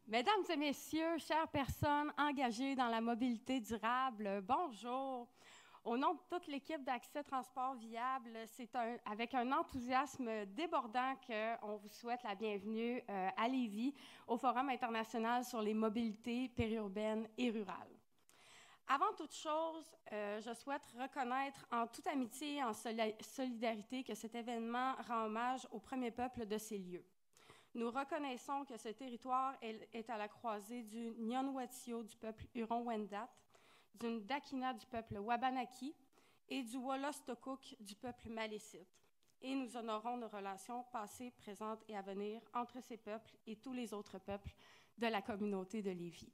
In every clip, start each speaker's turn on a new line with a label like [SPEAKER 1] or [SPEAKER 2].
[SPEAKER 1] Mesdames et messieurs, chères personnes engagées dans la mobilité durable, bonjour. Au nom de toute l'équipe d'Accès Transport Viable, c'est avec un enthousiasme débordant qu'on vous souhaite la bienvenue à Lévis, au Forum international sur les mobilités périurbaines et rurales. Avant toute chose, je souhaite reconnaître en toute amitié et en solidarité que cet événement rend hommage au premier peuple de ces lieux. Nous reconnaissons que ce territoire est à la croisée du Nyanwatio du peuple Huron-Wendat, du Ndakina du peuple Wabanaki et du Wolastoquk du peuple Malécite. Et nous honorons nos relations passées, présentes et à venir entre ces peuples et tous les autres peuples de la communauté de Lévis.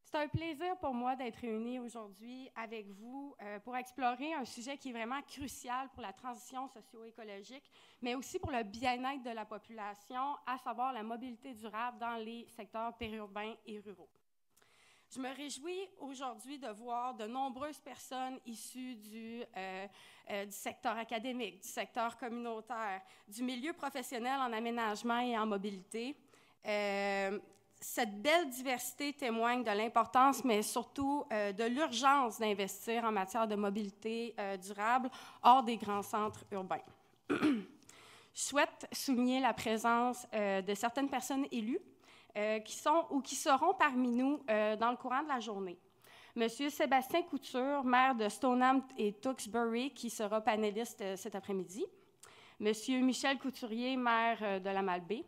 [SPEAKER 1] C'est un plaisir pour moi d'être réunie aujourd'hui avec vous pour explorer un sujet qui est vraiment crucial pour la transition socio-écologique, mais aussi pour le bien-être de la population, à savoir la mobilité durable dans les secteurs périurbains et ruraux. Je me réjouis aujourd'hui de voir de nombreuses personnes issues du secteur académique, du secteur communautaire, du milieu professionnel en aménagement et en mobilité. Cette belle diversité témoigne de l'importance, mais surtout de l'urgence d'investir en matière de mobilité durable hors des grands centres urbains. Je souhaite souligner la présence de certaines personnes élues qui sont ou qui seront parmi nous dans le courant de la journée. Monsieur Sébastien Couture, maire de Stoneham et Tewksbury, qui sera panéliste cet après-midi. Monsieur Michel Couturier, maire de la Malbaie.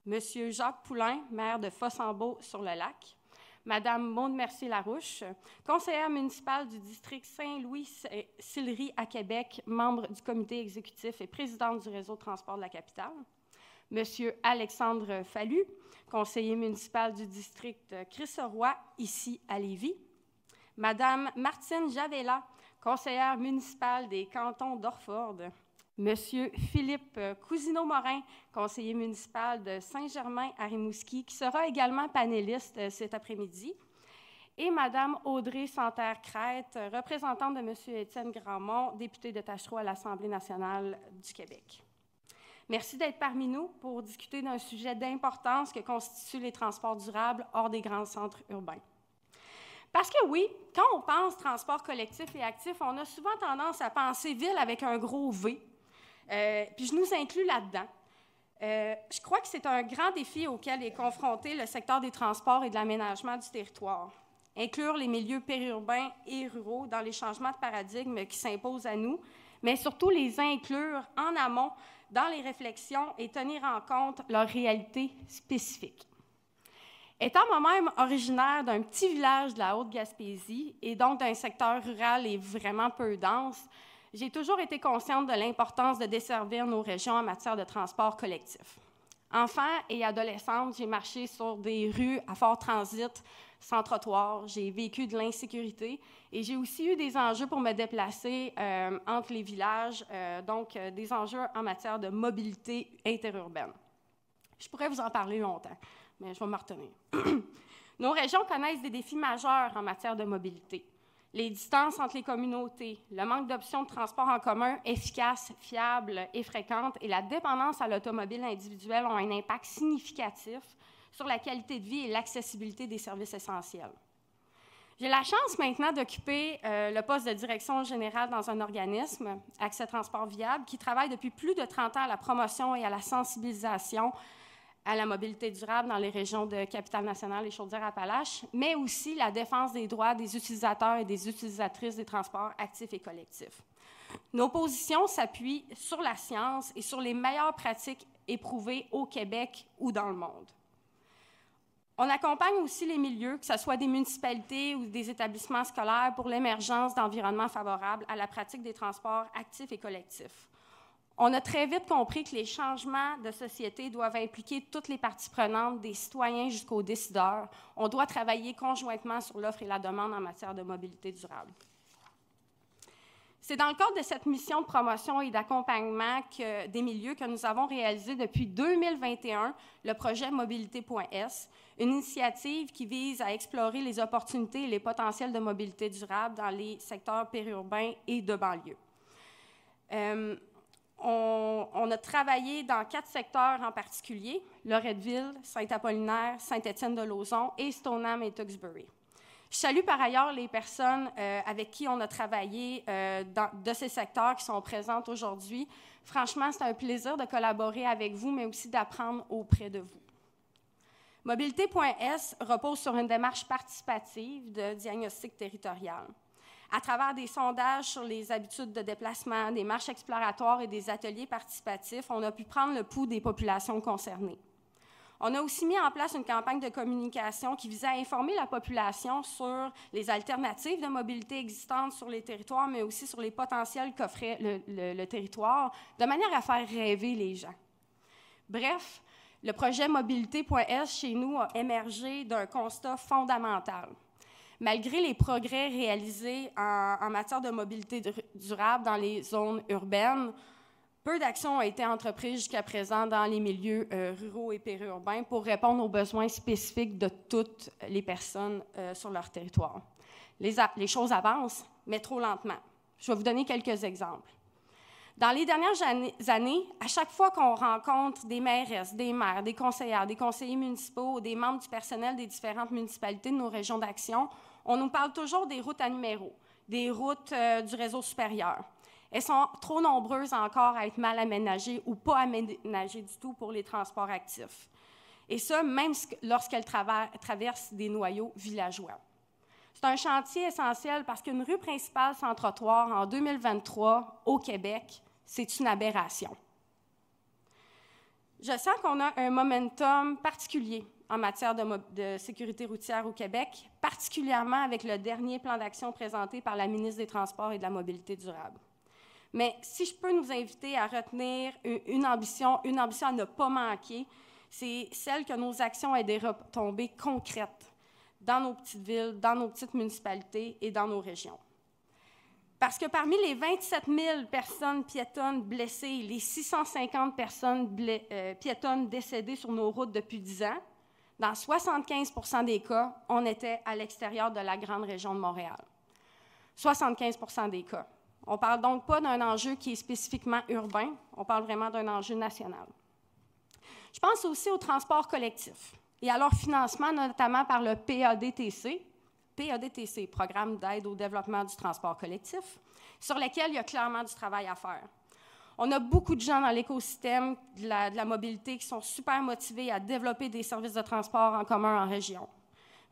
[SPEAKER 1] Monsieur Jacques Poulain, maire de Fossambeau-sur-le-Lac, Madame Maude Mercier-Larouche, conseillère municipale du district Saint-Louis-Sillery à Québec, membre du comité exécutif et présidente du réseau de transport de la capitale, Monsieur Alexandre Fallu, conseiller municipal du district Chris-Roy, ici à Lévis, Madame Martine Javella, conseillère municipale des cantons d'Orford, Monsieur Philippe Cousineau-Morin, conseiller municipal de Saint-Germain à Rimouski, qui sera également panéliste cet après-midi, et Madame Audrey Santerre-Crête, représentante de Monsieur Étienne Grandmont, député de Tachereau à l'Assemblée nationale du Québec. Merci d'être parmi nous pour discuter d'un sujet d'importance que constituent les transports durables hors des grands centres urbains. Parce que oui, quand on pense transport collectif et actif, on a souvent tendance à penser ville avec un gros V. Puis je nous inclus là-dedans. Je crois que c'est un grand défi auquel est confronté le secteur des transports et de l'aménagement du territoire. Inclure les milieux périurbains et ruraux dans les changements de paradigme qui s'imposent à nous, mais surtout les inclure en amont dans les réflexions et tenir en compte leurs réalités spécifiques. Étant moi-même originaire d'un petit village de la Haute-Gaspésie et donc d'un secteur rural et vraiment peu dense, j'ai toujours été consciente de l'importance de desservir nos régions en matière de transport collectif. Enfant et adolescente, j'ai marché sur des rues à fort transit, sans trottoir. J'ai vécu de l'insécurité et j'ai aussi eu des enjeux pour me déplacer entre les villages, donc des enjeux en matière de mobilité interurbaine. Je pourrais vous en parler longtemps, mais je vais m'en retenir. Nos régions connaissent des défis majeurs en matière de mobilité. Les distances entre les communautés, le manque d'options de transport en commun efficaces, fiables et fréquentes et la dépendance à l'automobile individuelle ont un impact significatif sur la qualité de vie et l'accessibilité des services essentiels. J'ai la chance maintenant d'occuper le poste de direction générale dans un organisme, Accès Transport Viable, qui travaille depuis plus de 30 ans à la promotion et à la sensibilisation à la mobilité durable dans les régions de Capitale-Nationale et Chaudière-Appalaches, mais aussi la défense des droits des utilisateurs et des utilisatrices des transports actifs et collectifs. Nos positions s'appuient sur la science et sur les meilleures pratiques éprouvées au Québec ou dans le monde. On accompagne aussi les milieux, que ce soit des municipalités ou des établissements scolaires, pour l'émergence d'environnements favorables à la pratique des transports actifs et collectifs. On a très vite compris que les changements de société doivent impliquer toutes les parties prenantes, des citoyens jusqu'aux décideurs. On doit travailler conjointement sur l'offre et la demande en matière de mobilité durable. C'est dans le cadre de cette mission de promotion et d'accompagnement des milieux que nous avons réalisé depuis 2021 le projet Mobilité.s, une initiative qui vise à explorer les opportunités et les potentiels de mobilité durable dans les secteurs périurbains et de banlieue. on a travaillé dans 4 secteurs en particulier, Loretteville, Saint-Apollinaire, Saint-Étienne-de-Lauzon et Stoneham et Tewksbury. Je salue par ailleurs les personnes avec qui on a travaillé de ces secteurs qui sont présentes aujourd'hui. Franchement, c'est un plaisir de collaborer avec vous, mais aussi d'apprendre auprès de vous. Mobilité.S repose sur une démarche participative de diagnostic territorial. À travers des sondages sur les habitudes de déplacement, des marches exploratoires et des ateliers participatifs, on a pu prendre le pouls des populations concernées. On a aussi mis en place une campagne de communication qui visait à informer la population sur les alternatives de mobilité existantes sur les territoires, mais aussi sur les potentiels qu'offrait le territoire, de manière à faire rêver les gens. Bref, le projet Mobilité.S chez nous a émergé d'un constat fondamental. Malgré les progrès réalisés en matière de mobilité durable dans les zones urbaines, peu d'actions ont été entreprises jusqu'à présent dans les milieux ruraux et périurbains pour répondre aux besoins spécifiques de toutes les personnes sur leur territoire. Les choses avancent, mais trop lentement. Je vais vous donner quelques exemples. Dans les dernières années, à chaque fois qu'on rencontre des mairesses, des maires, des conseillères, des conseillers municipaux, des membres du personnel des différentes municipalités de nos régions d'action, on nous parle toujours des routes à numéros, des routes du réseau supérieur. Elles sont trop nombreuses encore à être mal aménagées ou pas aménagées du tout pour les transports actifs. Et ça, même lorsqu'elles traversent des noyaux villageois. C'est un chantier essentiel parce qu'une rue principale sans trottoir en 2023 au Québec, c'est une aberration. Je sens qu'on a un momentum particulier en matière de sécurité routière au Québec, particulièrement avec le dernier plan d'action présenté par la ministre des Transports et de la Mobilité durable. Mais si je peux nous inviter à retenir une ambition à ne pas manquer, c'est celle que nos actions aient des retombées concrètes dans nos petites villes, dans nos petites municipalités et dans nos régions. Parce que parmi les 27 000 personnes piétonnes blessées, les 650 personnes piétonnes décédées sur nos routes depuis 10 ans, dans 75 % des cas, on était à l'extérieur de la grande région de Montréal. 75 % des cas. On ne parle donc pas d'un enjeu qui est spécifiquement urbain, on parle vraiment d'un enjeu national. Je pense aussi au transport collectif et à leur financement, notamment par le PADTC, Programme d'aide au développement du transport collectif, sur lequel il y a clairement du travail à faire. On a beaucoup de gens dans l'écosystème de la mobilité qui sont super motivés à développer des services de transport en commun en région.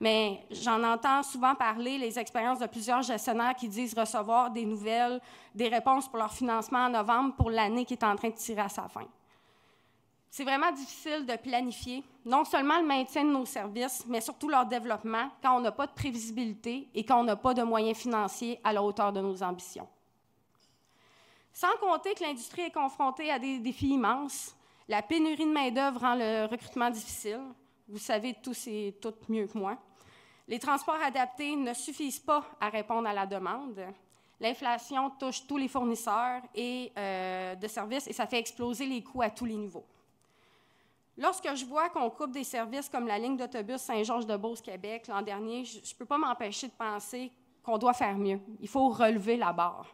[SPEAKER 1] Mais j'en entends souvent parler, les expériences de plusieurs gestionnaires qui disent recevoir des nouvelles, des réponses pour leur financement en novembre pour l'année qui est en train de tirer à sa fin. C'est vraiment difficile de planifier, non seulement le maintien de nos services, mais surtout leur développement quand on n'a pas de prévisibilité et quand on n'a pas de moyens financiers à la hauteur de nos ambitions. Sans compter que l'industrie est confrontée à des défis immenses, la pénurie de main-d'œuvre rend le recrutement difficile. Vous savez tous et toutes mieux que moi. Les transports adaptés ne suffisent pas à répondre à la demande. L'inflation touche tous les fournisseurs de services et ça fait exploser les coûts à tous les niveaux. Lorsque je vois qu'on coupe des services comme la ligne d'autobus Saint-Georges-de-Beauce-Québec l'an dernier, je ne peux pas m'empêcher de penser qu'on doit faire mieux. Il faut relever la barre.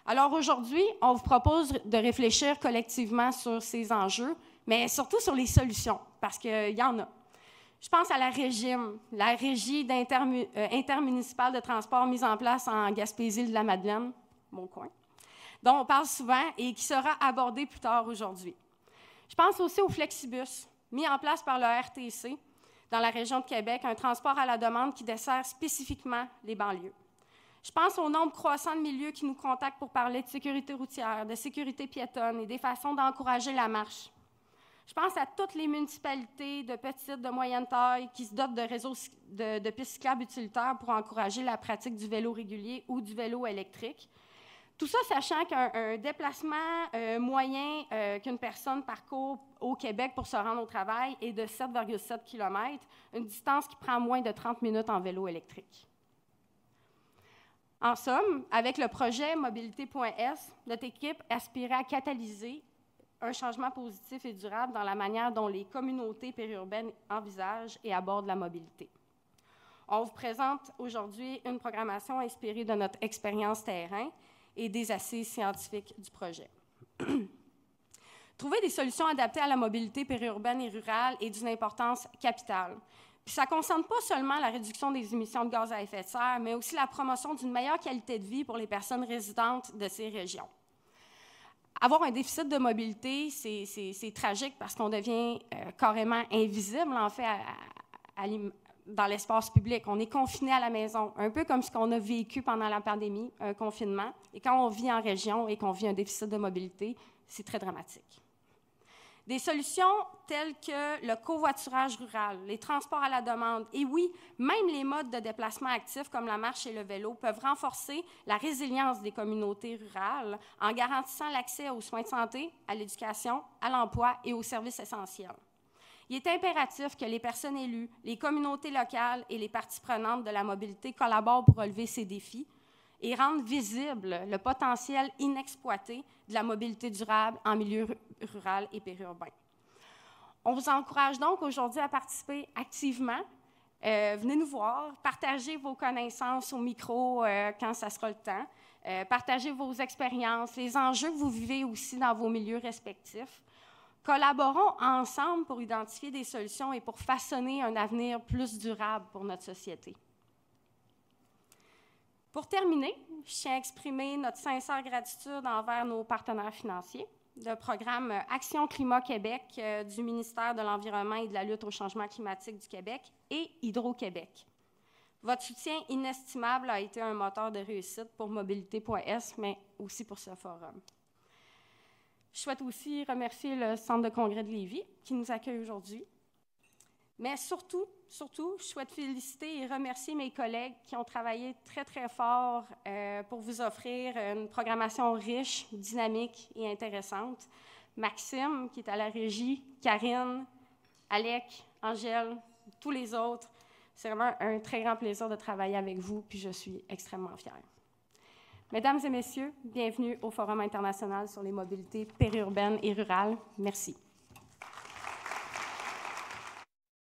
[SPEAKER 1] Alors aujourd'hui, on vous propose de réfléchir collectivement sur ces enjeux, mais surtout sur les solutions, parce qu'il y en a. Je pense à la régie intermunicipale de transport mise en place en Gaspésie-de-la-Madeleine, mon coin, dont on parle souvent et qui sera abordée plus tard aujourd'hui. Je pense aussi au Flexibus, mis en place par le RTC dans la région de Québec, un transport à la demande qui dessert spécifiquement les banlieues. Je pense au nombre croissant de milieux qui nous contactent pour parler de sécurité routière, de sécurité piétonne et des façons d'encourager la marche. Je pense à toutes les municipalités de petite, de moyenne taille qui se dotent de réseaux de pistes cyclables utilitaires pour encourager la pratique du vélo régulier ou du vélo électrique. Tout ça, sachant qu'un déplacement moyen qu'une personne parcourt au Québec pour se rendre au travail est de 7,7 km, une distance qui prend moins de 30 minutes en vélo électrique. En somme, avec le projet Mobilité.S, notre équipe aspirait à catalyser un changement positif et durable dans la manière dont les communautés périurbaines envisagent et abordent la mobilité. On vous présente aujourd'hui une programmation inspirée de notre expérience terrain et des assises scientifiques du projet. Trouver des solutions adaptées à la mobilité périurbaine et rurale est d'une importance capitale. Puis ça ne concerne pas seulement la réduction des émissions de gaz à effet de serre, mais aussi la promotion d'une meilleure qualité de vie pour les personnes résidentes de ces régions. Avoir un déficit de mobilité, c'est tragique parce qu'on devient carrément invisible, en fait, dans l'espace public. On est confiné à la maison, un peu comme ce qu'on a vécu pendant la pandémie, un confinement. Et quand on vit en région et qu'on vit un déficit de mobilité, c'est très dramatique. Des solutions telles que le covoiturage rural, les transports à la demande et oui, même les modes de déplacement actifs comme la marche et le vélo peuvent renforcer la résilience des communautés rurales en garantissant l'accès aux soins de santé, à l'éducation, à l'emploi et aux services essentiels. Il est impératif que les personnes élues, les communautés locales et les parties prenantes de la mobilité collaborent pour relever ces défis et rendre visible le potentiel inexploité de la mobilité durable en milieu rural et périurbain. On vous encourage donc aujourd'hui à participer activement. Venez nous voir, partagez vos connaissances au micro quand ça sera le temps, partagez vos expériences, les enjeux que vous vivez aussi dans vos milieux respectifs. Collaborons ensemble pour identifier des solutions et pour façonner un avenir plus durable pour notre société. Pour terminer, je tiens à exprimer notre sincère gratitude envers nos partenaires financiers, le programme Action Climat Québec du ministère de l'Environnement et de la lutte au changement climatique du Québec et Hydro-Québec. Votre soutien inestimable a été un moteur de réussite pour Mobilité.s, mais aussi pour ce forum. Je souhaite aussi remercier le Centre de congrès de Lévis qui nous accueille aujourd'hui. Mais surtout, je souhaite féliciter et remercier mes collègues qui ont travaillé très, très fort pour vous offrir une programmation riche, dynamique et intéressante. Maxime, qui est à la régie, Karine, Alec, Angèle, tous les autres. C'est vraiment un très grand plaisir de travailler avec vous, puis je suis extrêmement fière. Mesdames et messieurs, bienvenue au Forum international sur les mobilités périurbaines et rurales. Merci.